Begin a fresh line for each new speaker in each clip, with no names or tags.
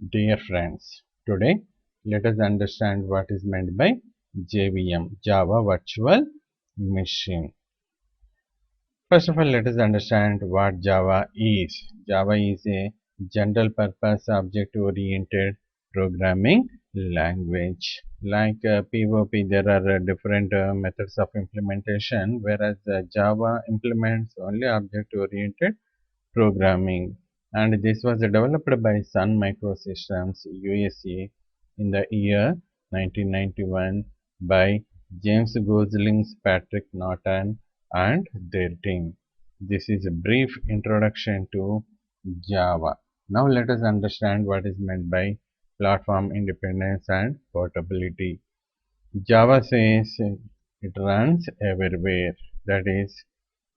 Dear friends, today let us understand what is meant by JVM, Java Virtual Machine. First of all, let us understand what Java is. Java is a general purpose object oriented programming language. Like POP, there are different methods of implementation, whereas Java implements only object oriented programming, and this was developed by Sun Microsystems USA in the year 1991 by James Gosling, Patrick Norton and their team. This is a brief introduction to Java. Now let us understand what is meant by platform independence and portability. Java says it runs everywhere, that is,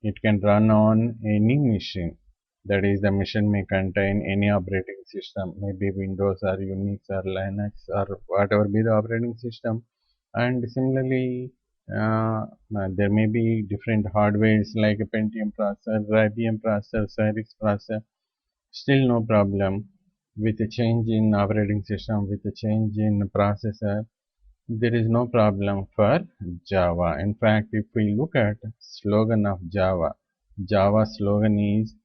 it can run on any machine. That is, the machine may contain any operating system, maybe Windows or Unix or Linux or whatever be the operating system. And similarly, there may be different hardwares like a Pentium processor, IBM processor, Cyrix processor. Still no problem with a change in operating system, with a change in processor. There is no problem for Java. In fact, if we look at slogan of Java, Java slogan is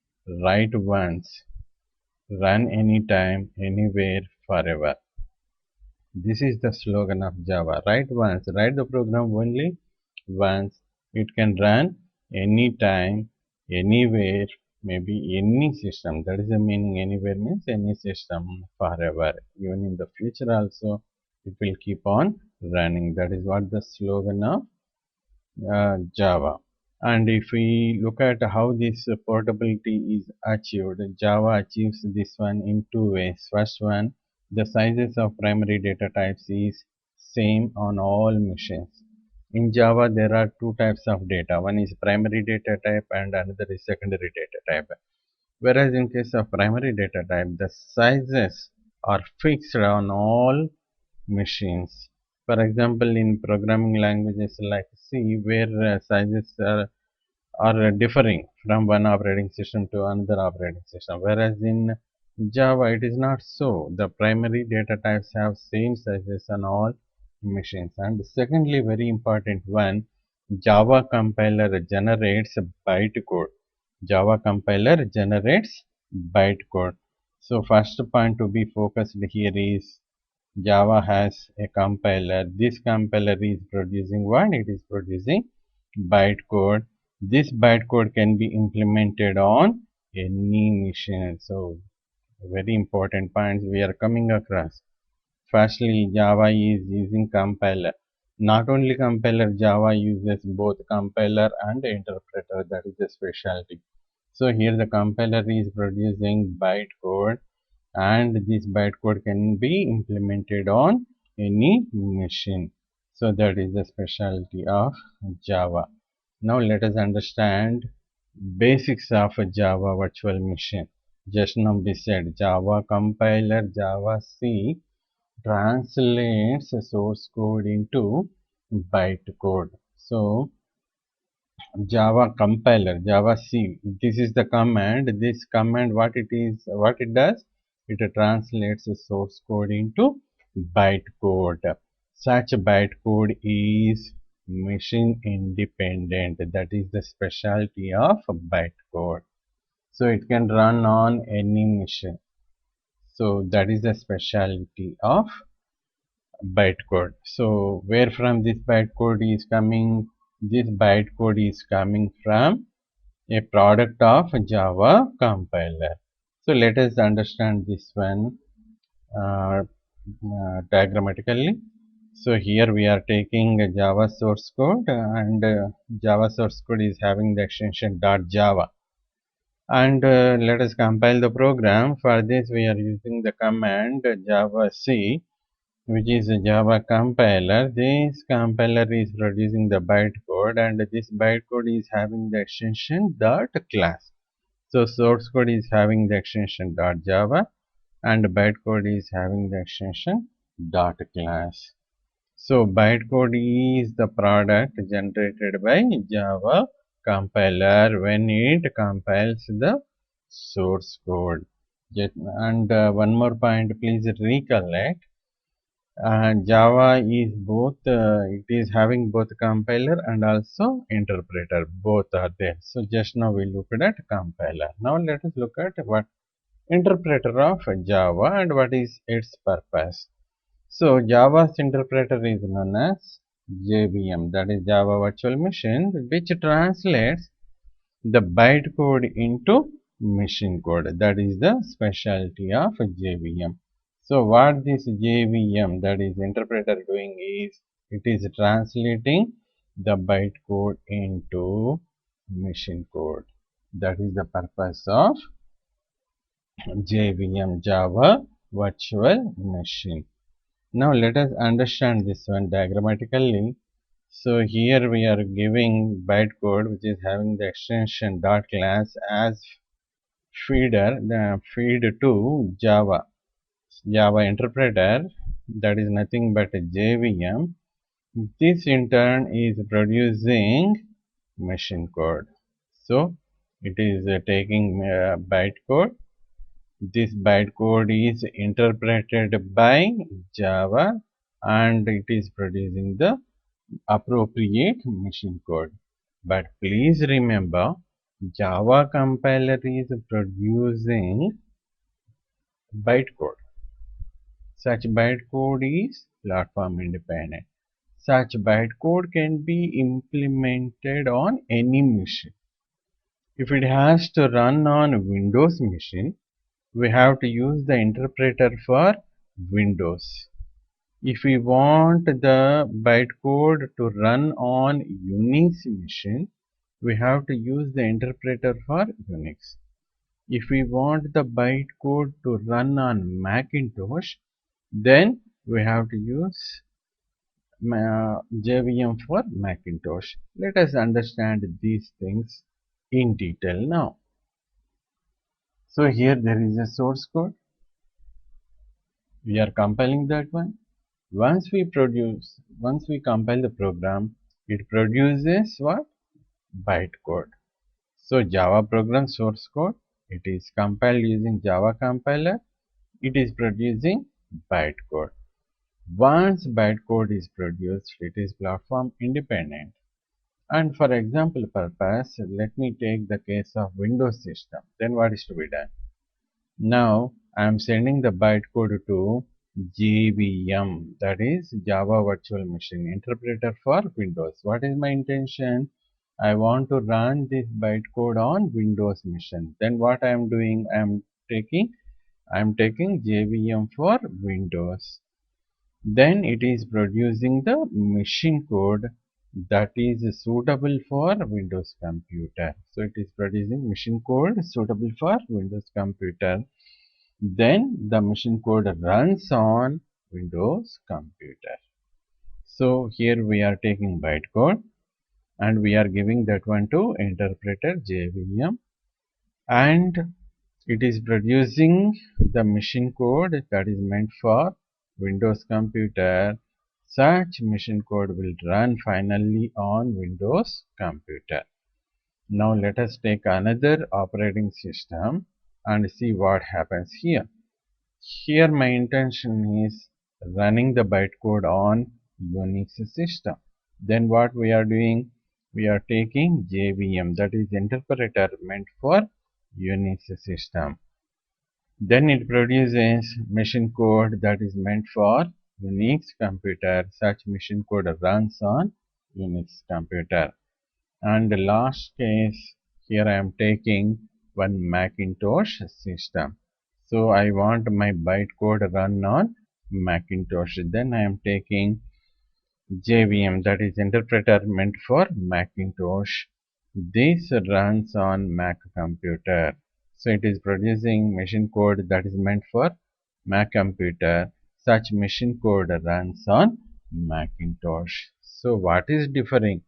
write once, run anytime, anywhere, forever. This is the slogan of Java. Write once, write the program only once. It can run anytime, anywhere, maybe any system. That is the meaning. Anywhere means any system, forever. Even in the future also, it will keep on running. That is what the slogan of Java. And if we look at how this portability is achieved, Java achieves this one in two ways. First one, the sizes of primary data types is same on all machines. In Java, there are two types of data. One is primary data type and another is secondary data type. Whereas in case of primary data type, the sizes are fixed on all machines. For example, in programming languages like C, where sizes are differing from one operating system to another operating system, whereas in Java it is not so. The primary data types have same sizes on all machines. And secondly, very important one, Java compiler generates bytecode. Java compiler generates bytecode. So first point to be focused here is Java has a compiler. This compiler is producing what? It is producing bytecode. This bytecode can be implemented on any machine. So very important points we are coming across. Firstly, Java is using compiler. Not only compiler, Java uses both compiler and interpreter. That is a specialty. So here the compiler is producing bytecode, and this bytecode can be implemented on any machine. So that is the specialty of Java. Now let us understand basics of a Java virtual machine. Just now we said Java compiler, Java C translates source code into bytecode. So Java compiler, Java C, this is the command. This command, what it does, it translates the source code into bytecode. Such bytecode is machine independent. That is the specialty of bytecode. So it can run on any machine. So that is the specialty of bytecode. So where from this bytecode is coming? This bytecode is coming from a product of Java compiler. So let us understand this one diagrammatically. So here we are taking a Java source code, and Java source code is having the extension .java. And let us compile the program. For this we are using the command Java C, which is a Java compiler. This compiler is producing the bytecode, and this bytecode is having the extension .class. So source code is having the extension .java, and bytecode is having the extension .class. So bytecode is the product generated by Java compiler when it compiles the source code. And one more point, please recollect. Java is both, it is having both compiler and also interpreter. Both are there. So just now we looked at compiler. Now let us look at what interpreter of Java and what is its purpose. So Java's interpreter is known as JVM, that is Java Virtual Machine, which translates the bytecode into machine code. That is the specialty of JVM. So what this JVM, that is interpreter, doing is it is translating the bytecode into machine code. That is the purpose of JVM, Java Virtual Machine. Now let us understand this one diagrammatically. So here we are giving bytecode which is having the extension dot class as feeder, the feed to Java interpreter, that is nothing but a JVM. This in turn is producing machine code. So it is taking bytecode. This bytecode is interpreted by Java and it is producing the appropriate machine code. But please remember, Java compiler is producing bytecode. Such bytecode is platform independent. Such bytecode can be implemented on any machine. If it has to run on Windows machine, we have to use the interpreter for Windows. If we want the bytecode to run on Unix machine, we have to use the interpreter for Unix. If we want the bytecode to run on Macintosh, then we have to use JVM for Macintosh. Let us understand these things in detail now. So here there is a source code. We are compiling that one. Once we compile the program, it produces what? Bytecode. So Java program source code, it is compiled using Java compiler. It is producing bytecode. Once bytecode is produced, it is platform independent. And for example purpose, let me take the case of Windows system. Then what is to be done? Now I am sending the bytecode to JVM, that is Java Virtual Machine interpreter for Windows. What is my intention? I want to run this bytecode on Windows machine. Then what I am doing? I am taking JVM for Windows. Then it is producing the machine code that is suitable for Windows computer. So it is producing machine code suitable for Windows computer. Then the machine code runs on Windows computer. So here we are taking bytecode and we are giving that one to interpreter JVM, and it is producing the machine code that is meant for Windows computer. Such machine code will run finally on Windows computer. Now let us take another operating system and see what happens here. Here my intention is running the bytecode on Unix system. Then what we are doing? We are taking JVM, that is interpreter meant for Unix system. Then it produces machine code that is meant for Unix computer. Such machine code runs on Unix computer. And the last case, here I am taking one Macintosh system. So I want my bytecode run on Macintosh. Then I am taking JVM, that is interpreter meant for Macintosh. This runs on Mac computer. So it is producing machine code that is meant for Mac computer. Such machine code runs on Macintosh. So what is differing?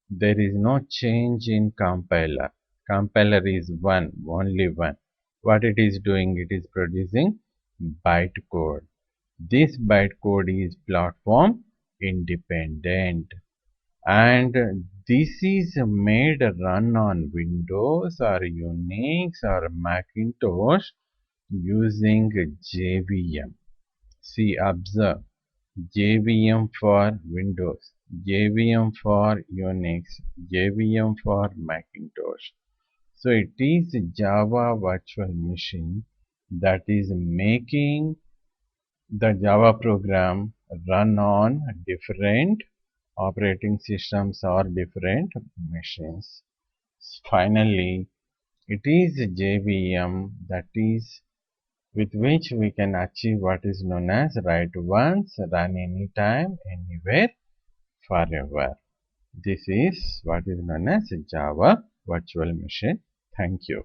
There is no change in compiler. Compiler is one, only one. What it is doing? It is producing bytecode. This bytecode is platform independent, and this is made run on Windows or Unix or Macintosh using JVM. See, observe. JVM for Windows, JVM for Unix, JVM for Macintosh. So it is Java virtual machine that is making the Java program run on different operating systems or different machines. Finally, it is JVM that is with which we can achieve what is known as write once, run anytime, anywhere, forever. This is what is known as Java virtual machine. Thank you.